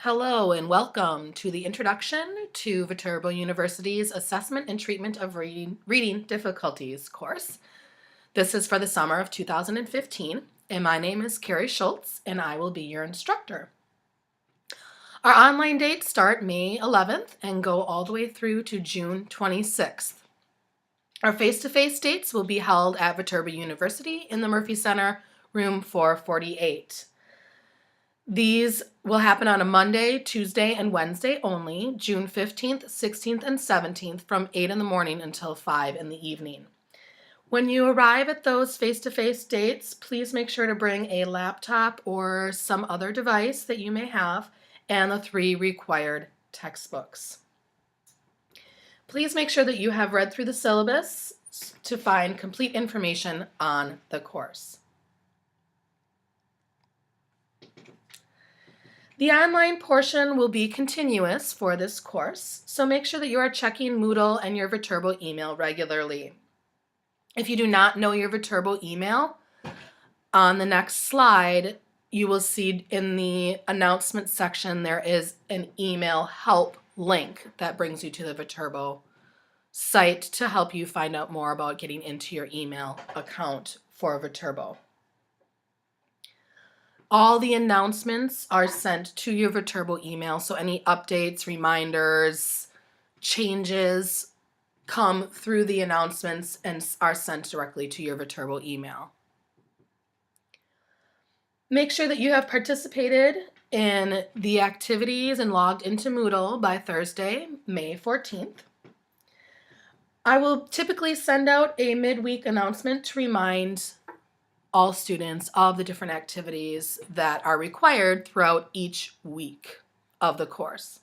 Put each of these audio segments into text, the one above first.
Hello and welcome to the Introduction to Viterbo University's Assessment and Treatment of Reading Difficulties course. This is for the summer of 2015, and my name is Carrie Schultz, and I will be your instructor. Our online dates start May 11th and go all the way through to June 26th. Our face-to-face dates will be held at Viterbo University in the Murphy Center, room 448. These will happen on a Monday, Tuesday, and Wednesday only, June 15th, 16th, and 17th from 8 in the morning until 5 in the evening. When you arrive at those face-to-face dates, please make sure to bring a laptop or some other device that you may have and the 3 required textbooks. Please make sure that you have read through the syllabus to find complete information on the course. The online portion will be continuous for this course, so make sure that you are checking Moodle and your Viterbo email regularly. If you do not know your Viterbo email, on the next slide, you will see in the announcement section there is an email help link that brings you to the Viterbo site to help you find out more about getting into your email account for Viterbo. All the announcements are sent to your Viterbo email, so any updates, reminders, changes come through the announcements and are sent directly to your Viterbo email. Make sure that you have participated in the activities and logged into Moodle by Thursday, May 14th. I will typically send out a midweek announcement to remind all students of the different activities that are required throughout each week of the course.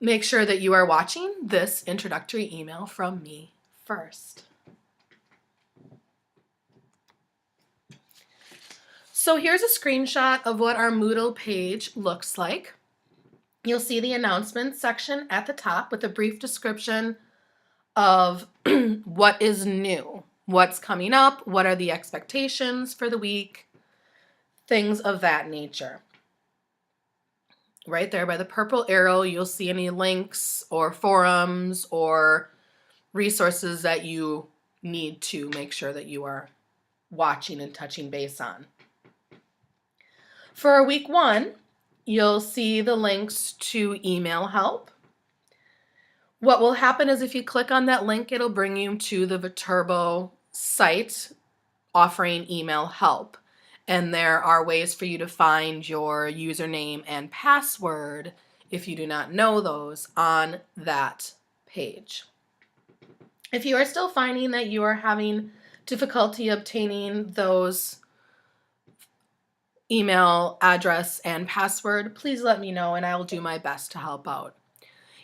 Make sure that you are watching this introductory email from me first. So here's a screenshot of what our Moodle page looks like. You'll see the announcements section at the top with a brief description of what is new, what's coming up, what are the expectations for the week, things of that nature. Right there by the purple arrow, you'll see any links or forums or resources that you need to make sure that you are watching and touching base on. For week 1, you'll see the links to email help. What will happen is if you click on that link, it'll bring you to the Viterbo site offering email help. And there are ways for you to find your username and password if you do not know those on that page. If you are still finding that you are having difficulty obtaining those email address and password, please let me know and I will do my best to help out.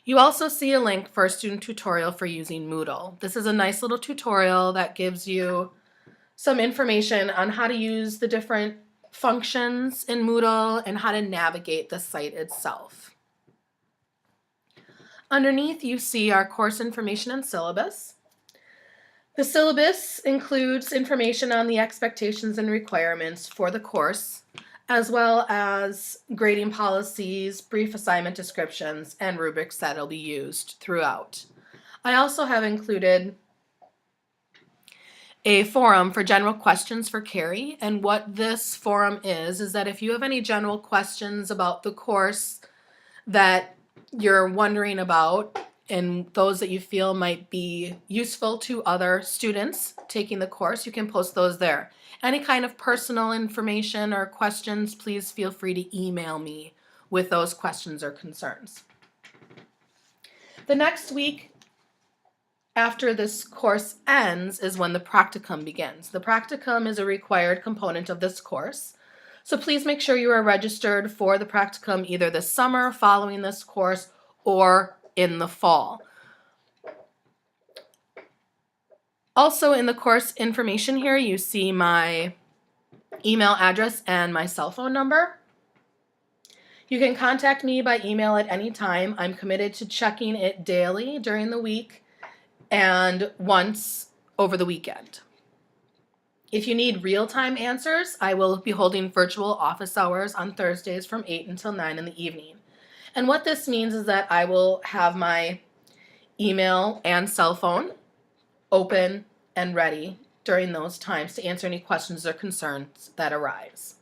You also see a link for a student tutorial for using Moodle. This is a nice little tutorial that gives you some information on how to use the different functions in Moodle and how to navigate the site itself. Underneath, you see our course information and syllabus. The syllabus includes information on the expectations and requirements for the course, as well as grading policies, brief assignment descriptions, and rubrics that will be used throughout. I also have included a forum for general questions for Carrie, and what this forum is that if you have any general questions about the course that you're wondering about and those that you feel might be useful to other students taking the course, you can post those there. Any kind of personal information or questions, please feel free to email me with those questions or concerns. The next week after this course ends is when the practicum begins. The practicum is a required component of this course. So please make sure you are registered for the practicum either this summer following this course or in the fall. Also in the course information here, you see my email address and my cell phone number. You can contact me by email at any time. I'm committed to checking it daily during the week and once over the weekend. If you need real-time answers, I will be holding virtual office hours on Thursdays from 8 until 9 in the evening. And what this means is that I will have my email and cell phone open and ready during those times to answer any questions or concerns that arise.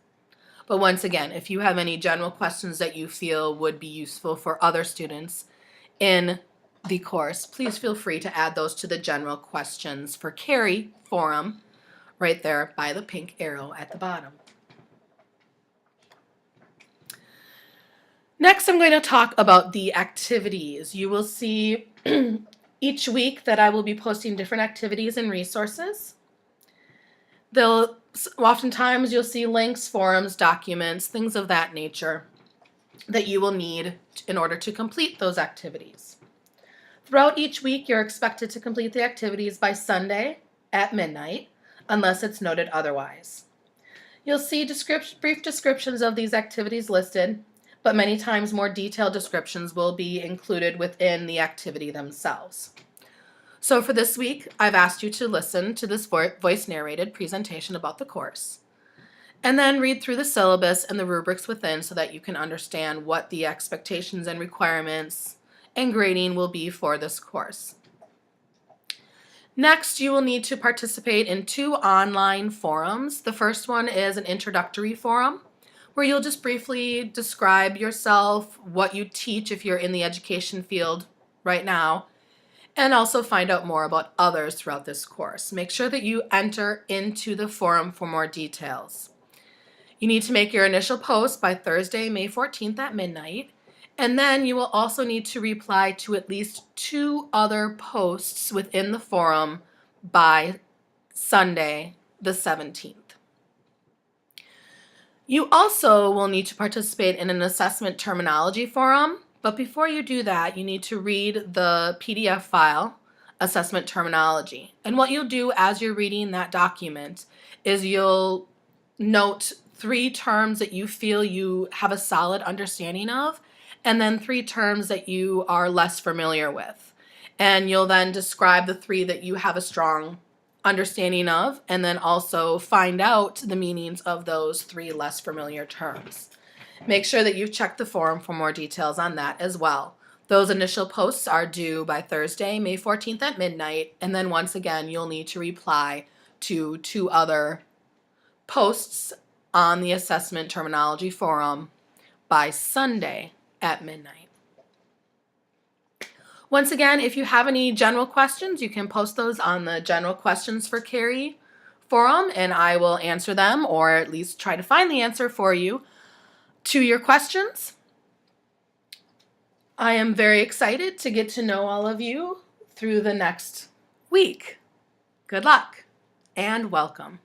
But once again, if you have any general questions that you feel would be useful for other students in the course, please feel free to add those to the general questions for Carrie forum right there by the pink arrow at the bottom. Next, I'm going to talk about the activities. You will see each week that I will be posting different activities and resources. Oftentimes you'll see links, forums, documents, things of that nature that you will need in order to complete those activities. Throughout each week, you're expected to complete the activities by Sunday at midnight, unless it's noted otherwise. You'll see brief descriptions of these activities listed, but many times more detailed descriptions will be included within the activity themselves. So for this week, I've asked you to listen to this voice-narrated presentation about the course, and then read through the syllabus and the rubrics within so that you can understand what the expectations and requirements and grading will be for this course. Next, you will need to participate in 2 online forums. The first one is an introductory forum, where you'll just briefly describe yourself, what you teach if you're in the education field right now, and also find out more about others throughout this course. Make sure that you enter into the forum for more details. You need to make your initial post by Thursday, May 14th at midnight, and then you will also need to reply to at least 2 other posts within the forum by Sunday, the 17th. You also will need to participate in an assessment terminology forum, but before you do that, you need to read the PDF file, Assessment Terminology. And what you'll do as you're reading that document is you'll note 3 terms that you feel you have a solid understanding of, and then 3 terms that you are less familiar with. And you'll then describe the 3 that you have a strong understanding of, and then also find out the meanings of those 3 less familiar terms. Make sure that you've checked the forum for more details on that as well. Those initial posts are due by Thursday, May 14th at midnight, and then once again, you'll need to reply to 2 other posts on the assessment terminology forum by Sunday at midnight. Once again, if you have any general questions, you can post those on the General Questions for Carrie forum, and I will answer them, or at least try to find the answer for you to your questions. I am very excited to get to know all of you through the next week. Good luck and welcome.